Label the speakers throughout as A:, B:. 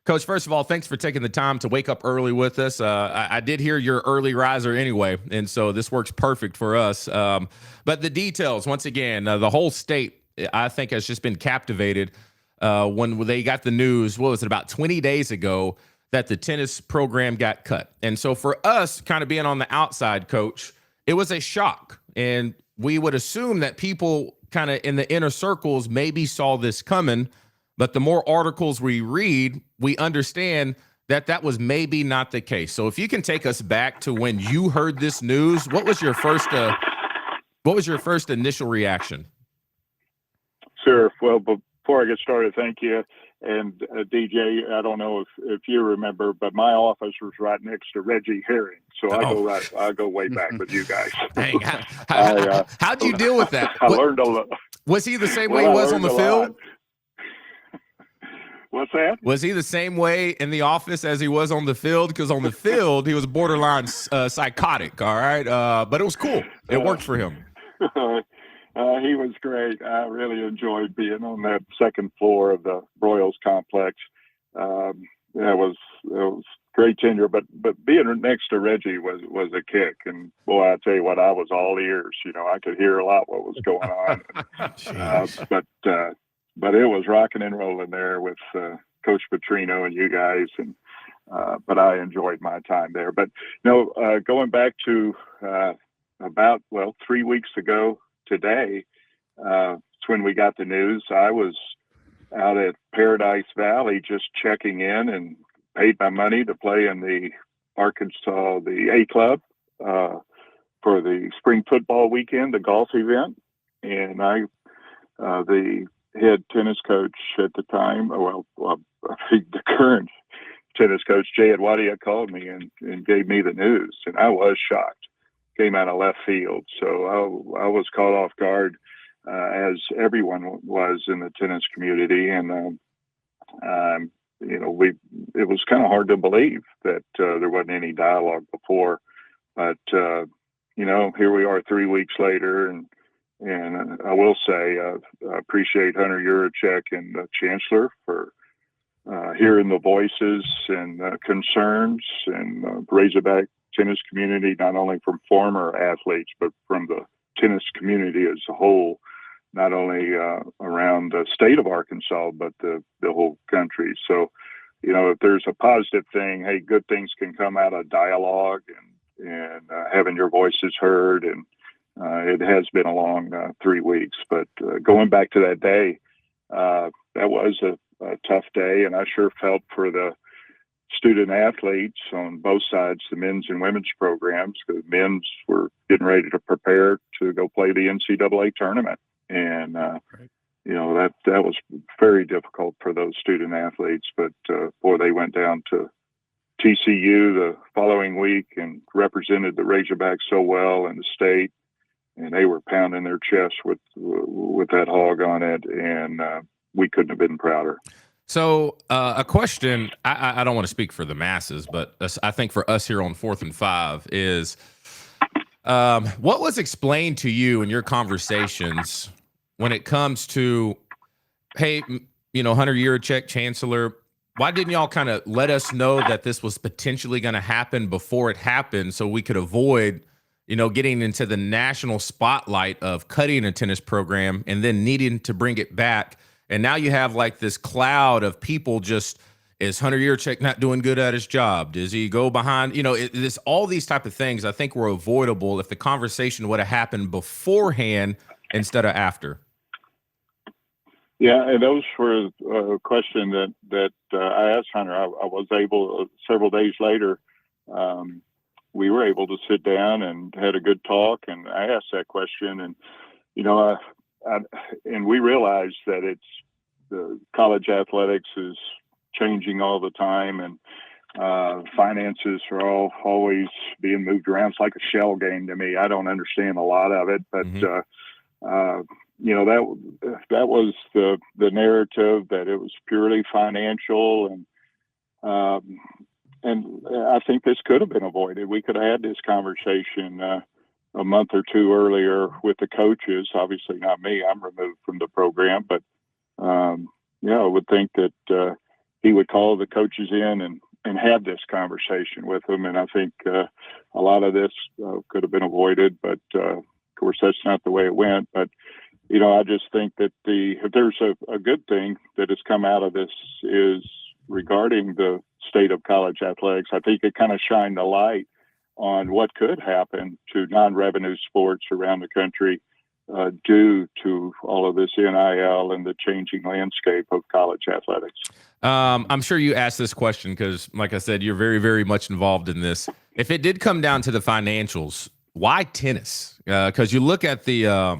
A: Coach, first of all, thanks for taking the time to wake up early with us. I did hear you're early riser anyway, and so this works perfect for us. But the details, once again, the whole state, I think, has just been captivated when they got the news, what was it, about 20 days ago, that the tennis program got cut. And so for us, kind of being on the outside, Coach, it was a shock. And we would assume that people kind of in the inner circles maybe saw this coming. But the more articles we read, we understand that that was maybe not the case. So if you can take us back to when you heard this news, what was your first initial reaction?
B: Sure. Well, before I get started, thank you. And DJ, I don't know if you remember, but my office was right next to Reggie Herring, so I go way back with you guys.
A: Dang, how'd you deal with that?
B: I learned a lot.
A: Was he the same way he was on the field?
B: What's that?
A: Was he the same way in the office as he was on the field? Because on the field, he was borderline psychotic, all right? But it was cool. It worked for him.
B: He was great. I really enjoyed being on that second floor of the Royals complex. It was great tenure, but being next to Reggie was a kick. And boy, I tell you what, I was all ears. I could hear a lot what was going on. But it was rocking and rolling there with Coach Petrino and you guys, and but I enjoyed my time there. But going back to about 3 weeks ago today, it's when we got the news. I was out at Paradise Valley just checking in and paid my money to play in the Arkansas, the A Club, for the spring football weekend, the golf event. And the head tennis coach at the time, the current tennis coach, Jay Adwadia, called me and gave me the news. And I was shocked. Came out of left field. So I was caught off guard, as everyone was in the tennis community. And, it was kind of hard to believe that there wasn't any dialogue before. But, here we are 3 weeks later. And I will say, I appreciate Hunter Yurachek and the Chancellor for hearing the voices and concerns and Razorback tennis community, not only from former athletes, but from the tennis community as a whole, not only around the state of Arkansas, but the whole country. So, if there's a positive thing, hey, good things can come out of dialogue and having your voices heard. And it has been a long 3 weeks, but going back to that day, that was a tough day. And I sure felt for the student athletes on both sides, the men's and women's programs, because men's were getting ready to prepare to go play the NCAA tournament. And, that was very difficult for those student athletes. But, they went down to TCU the following week and represented the Razorbacks so well in the state. And they were pounding their chest with that hog on it. And we couldn't have been prouder.
A: So a question, I don't want to speak for the masses, but I think for us here on 4th and 5 is what was explained to you in your conversations when it comes to, hey, Hunter Yurachek, Chancellor, why didn't y'all kind of let us know that this was potentially going to happen before it happened so we could avoid, getting into the national spotlight of cutting a tennis program and then needing to bring it back? And now you have like this cloud of people is Hunter Yurachek not doing good at his job? Does he go behind? All these type of things I think were avoidable if the conversation would have happened beforehand instead of after.
B: Yeah, and those were a question that I asked Hunter. I was able, several days later, we were able to sit down and had a good talk. And I asked that question, and, and we realized that the college athletics is changing all the time, and finances are always being moved around. It's like a shell game to me. I don't understand a lot of it, but that was the narrative, that it was purely financial, and I think this could have been avoided. We could have had this conversation a month or two earlier with the coaches. Obviously not me. I'm removed from the program, but I would think that he would call the coaches in and have this conversation with them. And I think a lot of this could have been avoided, but of course that's not the way it went. But I just think that if there's a good thing that has come out of this is regarding the state of college athletics. I think it kind of shined a light on what could happen to non-revenue sports around the country due to all of this NIL and the changing landscape of college athletics.
A: I'm sure you asked this question because, like I said, you're very, very much involved in this. If it did come down to the financials, why tennis? Because you look at the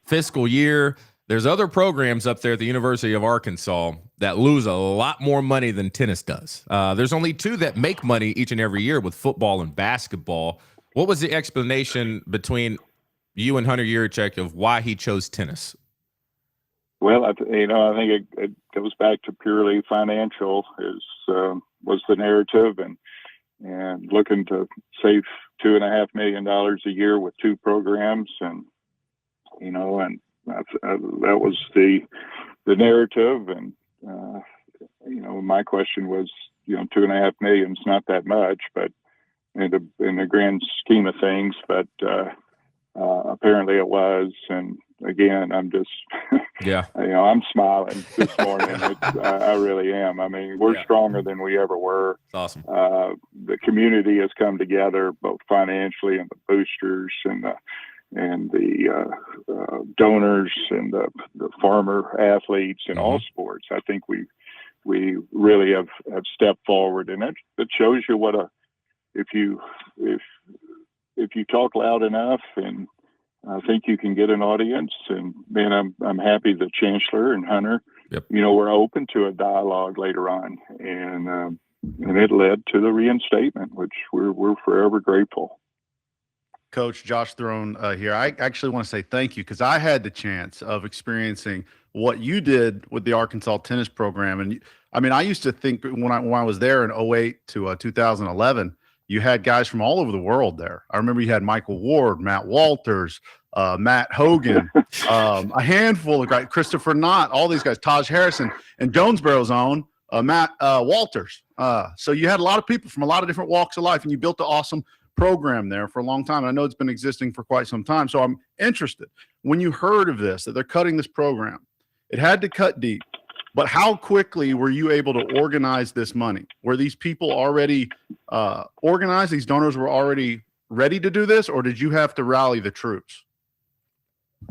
A: fiscal year, there's other programs up there at the University of Arkansas that lose a lot more money than tennis does. There's only two that make money each and every year with football and basketball. What was the explanation between you and Hunter Yurachek of why he chose tennis?
B: Well, I think it goes back to purely financial was the narrative, and looking to save $2.5 million a year with two programs, and that was the narrative. And my question was, $2.5 million is not that much, but in the grand scheme of things, but apparently it was. And again, I'm just, I'm smiling this morning. I really am. I mean, we're stronger than we ever were.
A: That's awesome.
B: The community has come together, both financially and the boosters and the donors and the farmer athletes in all sports. I think we really have stepped forward, and it shows you if you talk loud enough, and I think you can get an audience. And man, I'm happy the Chancellor and Hunter, were open to a dialogue later on, and it led to the reinstatement, which we're forever grateful.
C: Coach Josh Throne here. I actually want to say thank you because I had the chance of experiencing what you did with the Arkansas tennis program. And I mean, I used to think when I was there in 2008 to 2011, you had guys from all over the world there. I remember you had Michael Ward, Matt Walters, Matt Hogan, a handful of guys, Christopher Knott, all these guys, Taj Harrison, and Jonesboro's own Matt Walters. So you had a lot of people from a lot of different walks of life, and you built an awesome program there for a long time. I know it's been existing for quite some time. So I'm interested, when you heard of this, that they're cutting this program, it had to cut deep, but how quickly were you able to organize this money? Were these people already organized? These donors were already ready to do this, or did you have to rally the troops?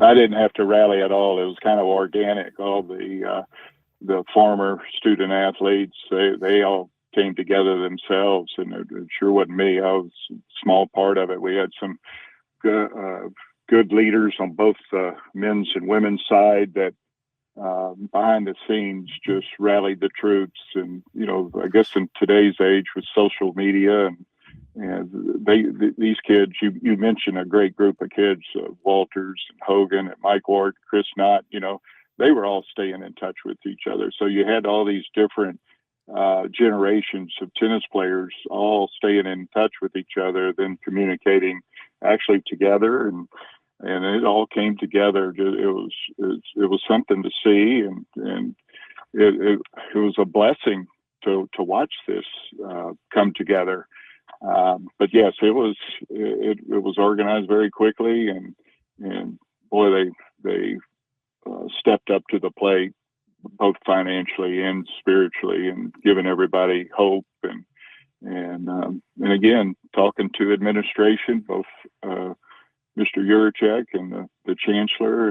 B: I didn't have to rally at all. It was kind of organic. All the former student athletes, they all came together themselves, and it sure wasn't me. I was a small part of it. We had some good leaders on both the men's and women's side that behind the scenes just rallied the troops. And I guess in today's age with social media and these kids, you mentioned a great group of kids, Walters and Hogan and Mike Ward, Chris Knott, they were all staying in touch with each other. So you had all these different generations of tennis players all staying in touch with each other, then communicating actually together, and it all came together. It was something to see, and it was a blessing to watch this come together. But yes, it was organized very quickly, and boy, they stepped up to the plate, both financially and spiritually, and giving everybody hope. And again, talking to administration, both Mr. Yurachek and the Chancellor,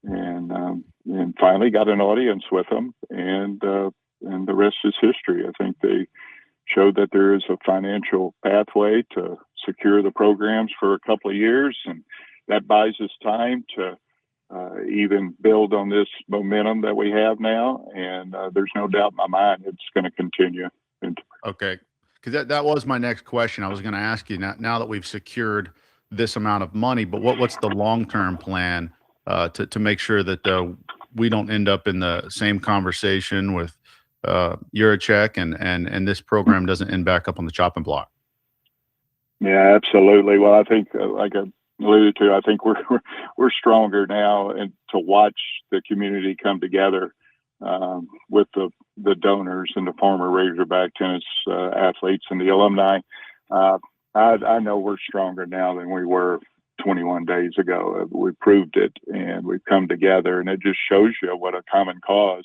B: and finally got an audience with them, and the rest is history. I think they showed that there is a financial pathway to secure the programs for a couple of years, and that buys us time to even build on this momentum that we have now. And there's no doubt in my mind it's going to continue.
C: Okay. Because that was my next question. I was going to ask you now that we've secured this amount of money, but what's the long-term plan to make sure that we don't end up in the same conversation with Yurachek and this program doesn't end back up on the chopping block?
B: Yeah, absolutely. Well, I think like I alluded to, I think we're stronger now, and to watch the community come together with the the donors and the former Razorback tennis athletes and the alumni. I know we're stronger now than we were 21 days ago. We proved it, and we've come together, and it just shows you what a common cause.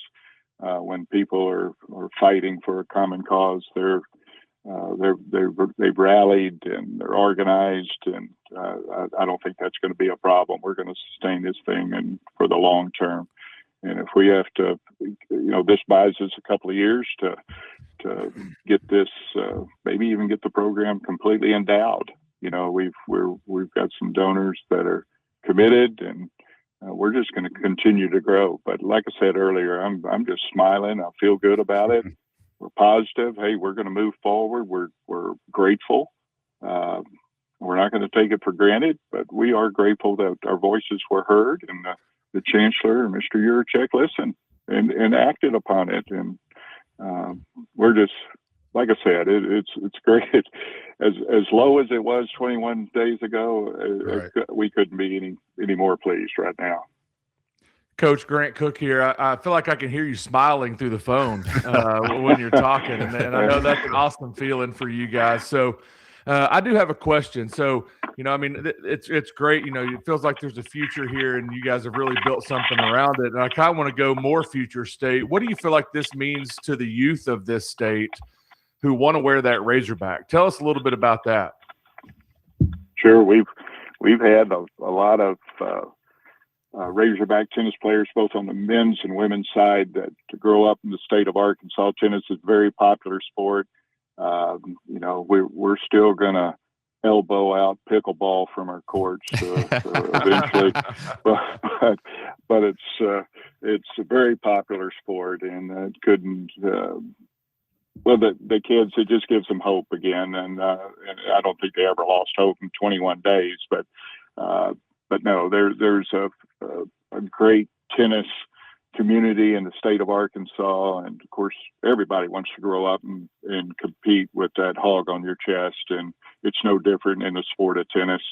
B: When people are fighting for a common cause, they've rallied and they're organized, and I don't think that's going to be a problem. We're going to sustain this thing and for the long term. And if we have to, this buys us a couple of years to get this, maybe even get the program completely endowed. We've got some donors that are committed, and we're just going to continue to grow. But like I said earlier, I'm just smiling. I feel good about it. We're positive. Hey, we're going to move forward. We're grateful. We're not going to take it for granted, but we are grateful that our voices were heard, and the chancellor and Mr. Yurachek listened and acted upon it. And we're just, like I said, it's great. As low as it was 21 days ago, right. We couldn't be any more pleased right now.
D: Coach Grant Cook here. I feel like I can hear you smiling through the phone when you're talking, and I know that's an awesome feeling for you guys. So I do have a question. So, it's great. It feels like there's a future here, and you guys have really built something around it. And I kind of want to go more future state. What do you feel like this means to the youth of this state who want to wear that Razorback? Tell us a little bit about that.
B: Sure. We've had a lot of Razorback tennis players, both on the men's and women's side, that to grow up in the state of Arkansas. Tennis is a very popular sport. We're still going to elbow out pickleball from our courts eventually, but it's a very popular sport, and it couldn't. The kids, it just gives them hope again, and I don't think they ever lost hope in 21 days. But no, there's a great tennis community in the state of Arkansas, and of course everybody wants to grow up and compete with that hog on your chest, and it's no different in the sport of tennis.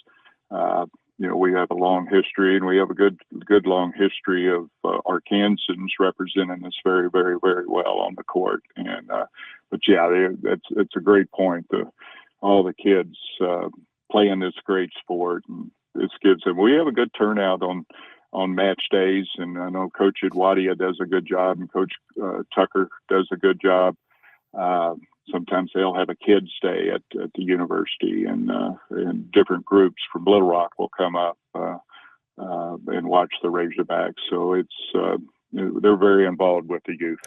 B: We have a long history, and we have a good long history of Arkansans representing us very, very, very well on the court. And but yeah, it's a great point. All the kids playing this great sport, and this gives them. We have a good turnout on match days, and I know Coach Edwadia does a good job, and Coach Tucker does a good job. Sometimes they'll have a kids' day at the university, and different groups from Little Rock will come up and watch the Razorbacks. So they're very involved with the youth.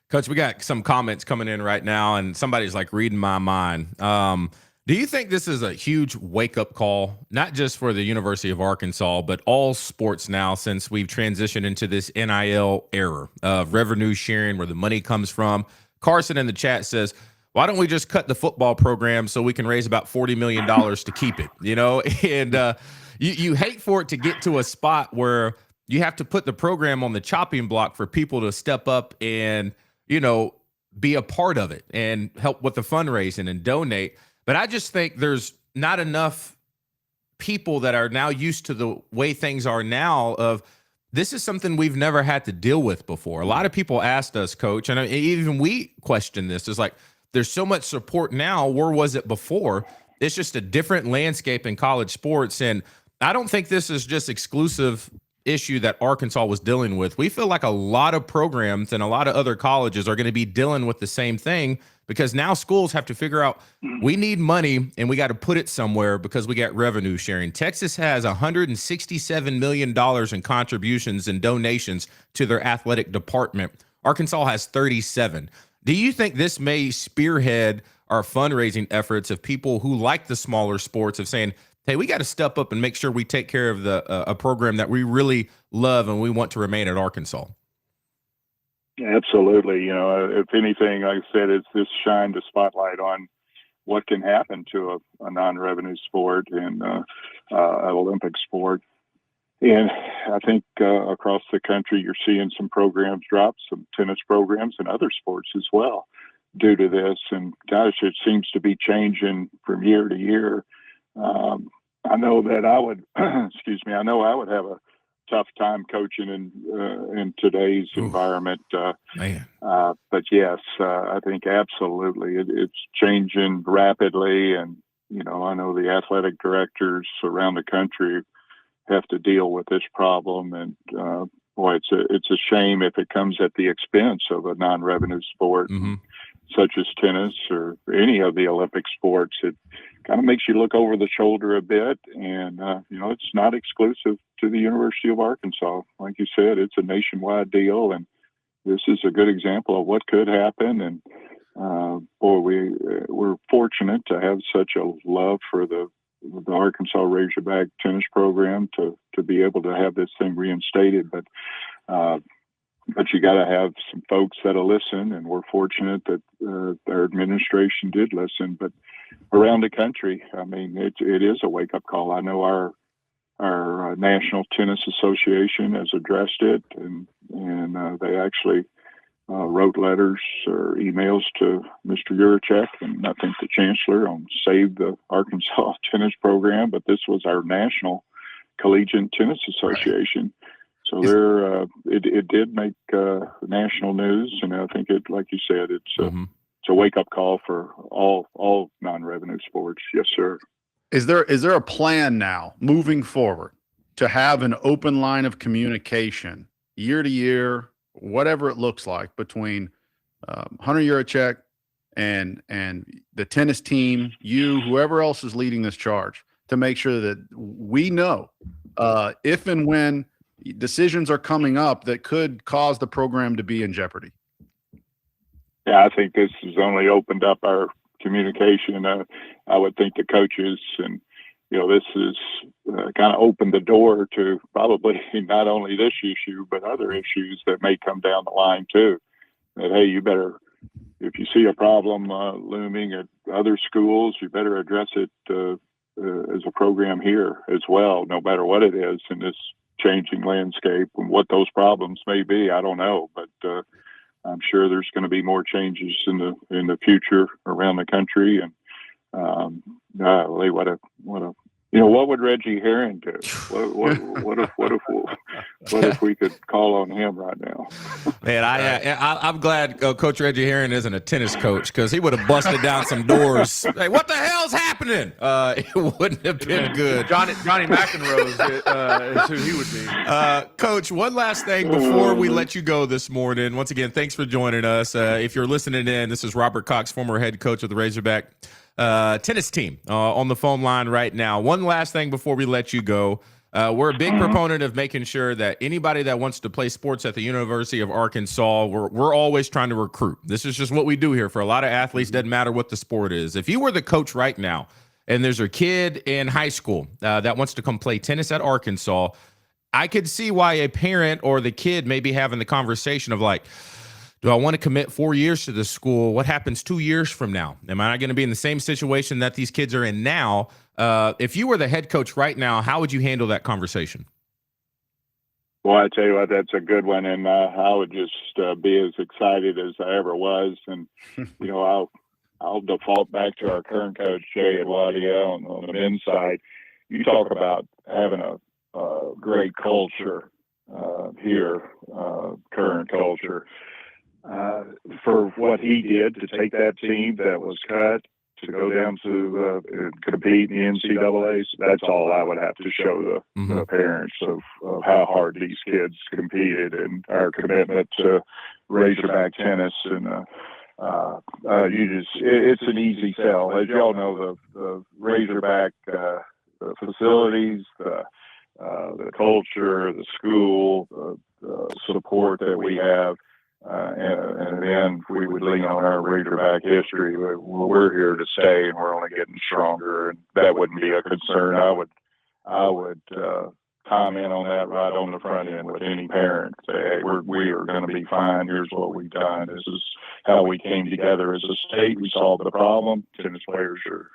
A: Coach, we got some comments coming in right now, and somebody's like reading my mind. Do you think this is a huge wake-up call, not just for the University of Arkansas, but all sports now, since we've transitioned into this NIL era of revenue sharing, where the money comes from? Carson in the chat says, why don't we just cut the football program so we can raise about $40 million to keep it? And you hate for it to get to a spot where you have to put the program on the chopping block for people to step up and, be a part of it and help with the fundraising and donate. But I just think there's not enough people that are now used to the way things are now of this is something we've never had to deal with before. A lot of people asked us, Coach, and even we question this. It's like, there's so much support now. Where was it before? It's just a different landscape in college sports. And I don't think this is just exclusive issue that Arkansas was dealing with. We feel like a lot of programs and a lot of other colleges are going to be dealing with the same thing, because now schools have to figure out, we need money and we got to put it somewhere because we got revenue sharing. Texas has $167 million in contributions and donations to their athletic department. Arkansas has 37. Do you think this may spearhead our fundraising efforts of people who like the smaller sports, of saying, hey, we got to step up and make sure we take care of a program that we really love and we want to remain at Arkansas?
B: Absolutely. If anything, like I said, it's this shined a spotlight on what can happen to a non-revenue sport and an Olympic sport. And I think across the country, you're seeing some programs drop, some tennis programs and other sports as well due to this. And gosh, it seems to be changing from year to year. I know that I would, I know I would have tough time coaching in today's environment.
A: Man.
B: But yes, I think absolutely it's changing rapidly. And, I know the athletic directors around the country have to deal with this problem. And, boy, it's a shame if it comes at the expense of a non-revenue sport, such as tennis or any of the Olympic sports. It kind of makes you look over the shoulder a bit. And, it's not exclusive to the University of Arkansas. Like you said, it's a nationwide deal. And this is a good example of what could happen. And, we're fortunate to have such a love for the Arkansas Razorback tennis program to be able to have this thing reinstated. But you got to have some folks that'll listen, and we're fortunate that our administration did listen. But around the country, I mean, it is a wake-up call. I know our National Tennis Association has addressed it, and they actually wrote letters or emails to Mr. Yurachek and I think the chancellor on save the Arkansas tennis program. But this was our National Collegiate Tennis Association. So it did make national news, and I think like you said, it's a wake up call for all non-revenue sports. Yes, sir.
C: Is there a plan now moving forward to have an open line of communication year to year, whatever it looks like, between Hunter Yurachek and the tennis team, whoever else is leading this charge, to make sure that we know if and when decisions are coming up that could cause the program to be in jeopardy?
B: Yeah, I think this has only opened up our communication. I would think the coaches and, this has kind of opened the door to probably not only this issue, but other issues that may come down the line too. That, hey, you better, if you see a problem looming at other schools, you better address it as a program here as well, no matter what it is in this changing landscape. And what those problems may be, I don't know, but I'm sure there's going to be more changes in the future around the country. And what would Reggie Herring do? What if we could call on him right now?
A: Man, I'm glad Coach Reggie Herring isn't a tennis coach, because he would have busted down some doors. Hey, what the hell's happening? It wouldn't have been good.
D: Johnny McEnroe is who he would be.
A: Coach, one last thing before we let you go this morning. Once again, thanks for joining us. If you're listening in, this is Robert Cox, former head coach of the Razorback tennis team, on the phone line right now. One last thing before we let you go. We're a big proponent of making sure that anybody that wants to play sports at the University of Arkansas, we're always trying to recruit. This is just what we do here for a lot of athletes. Doesn't matter what the sport is. If you were the coach right now and there's a kid in high school that wants to come play tennis at Arkansas, I could see why a parent or the kid may be having the conversation of like, do I want to commit 4 years to this school? What happens 2 years from now? Am I going to be in the same situation that these kids are in now? If you were the head coach right now, how would you handle that conversation?
B: Well, I tell you what, that's a good one. And I would just be as excited as I ever was. And, I'll default back to our current coach, Jay Adwadia, on the men's side. You talk about having a great culture here, current culture. For what he did to take that team that was cut to go down to compete in the NCAAs, that's all I would have to show the parents of how hard these kids competed and our commitment to Razorback tennis. And it's an easy sell. As y'all know, the Razorback facilities, the culture, the school, the support that we have. And then we would lean on our Razorback history. We're here to stay, and we're only getting stronger, and that wouldn't be a concern. I would comment on that right on the front end with any parent. Say, hey, we are going to be fine. Here's what we've done. This is how we came together as a state. We solved the problem. Tennis players are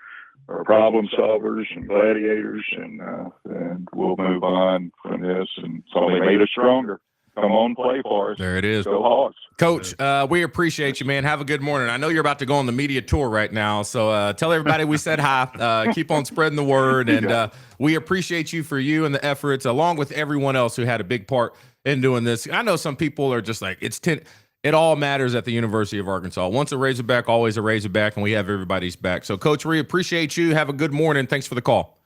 B: problem solvers and gladiators, and we'll move on from this, and it's only made us stronger. come on, play for us.
A: There it is.
B: Go Hawks.
A: Coach, we appreciate you, man. Have a good morning. I know you're about to go on the media tour right now, so tell everybody we said hi. Keep on spreading the word, and we appreciate you for you and the efforts, along with everyone else who had a big part in doing this. I know some people are just like, it all matters at the University of Arkansas. Once a Razorback, always a Razorback, and we have everybody's back. So, Coach, we appreciate you. Have a good morning. Thanks for the call.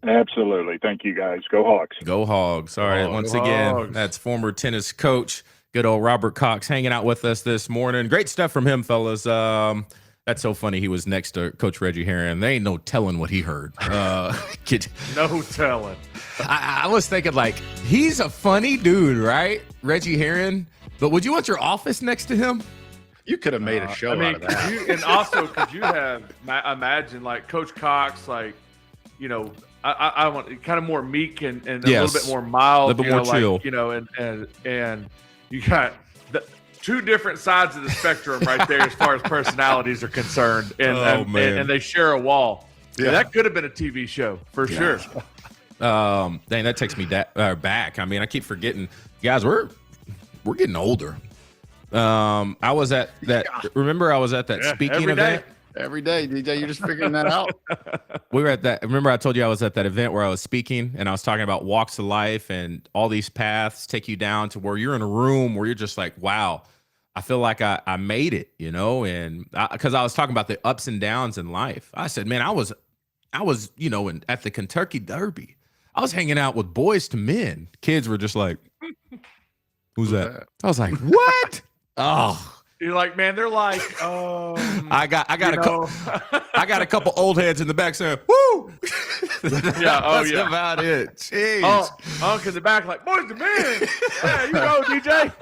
B: Absolutely. Thank you, guys. Go Hawks.
A: Go Hogs. All right. Once again, that's former tennis coach, good old Robert Cox, hanging out with us this morning. Great stuff from him, fellas. That's so funny. He was next to Coach Reggie Herring. They ain't no telling what he heard.
D: No telling.
A: I was thinking, like, he's a funny dude, right? Reggie Herring. But would you want your office next to him?
C: You could have made a show out of that.
D: And also, could you have imagine, like, Coach Cox, like, you know, I want kind of more meek and a little bit more mild,
A: a little bit more chill.
D: like, you know, and you got the two different sides of the spectrum right there as far as personalities are concerned, and they share a wall. Yeah. That could have been a TV show for sure.
A: Dang, that takes me back. I mean, I keep forgetting, guys. We're getting older. I was at that. Remember, I was at that speaking event.
C: Every day, DJ, you're just figuring that out.
A: We were at that. Remember, I told you I was at that event where I was speaking and I was talking about walks of life and all these paths take you down to where you're in a room where you're just like, wow, I feel like I made it, you know? And because I was talking about the ups and downs in life, I said, man, I was, you know, at the Kentucky Derby, I was hanging out with boys to men. Kids were just like, who's that? I was like, what? Oh.
D: You're like, man, they're like,
A: I got a couple old heads in the back saying, woo. That's about it. Jeez.
D: Unc in the back like, boys to men. Yeah, you go, DJ.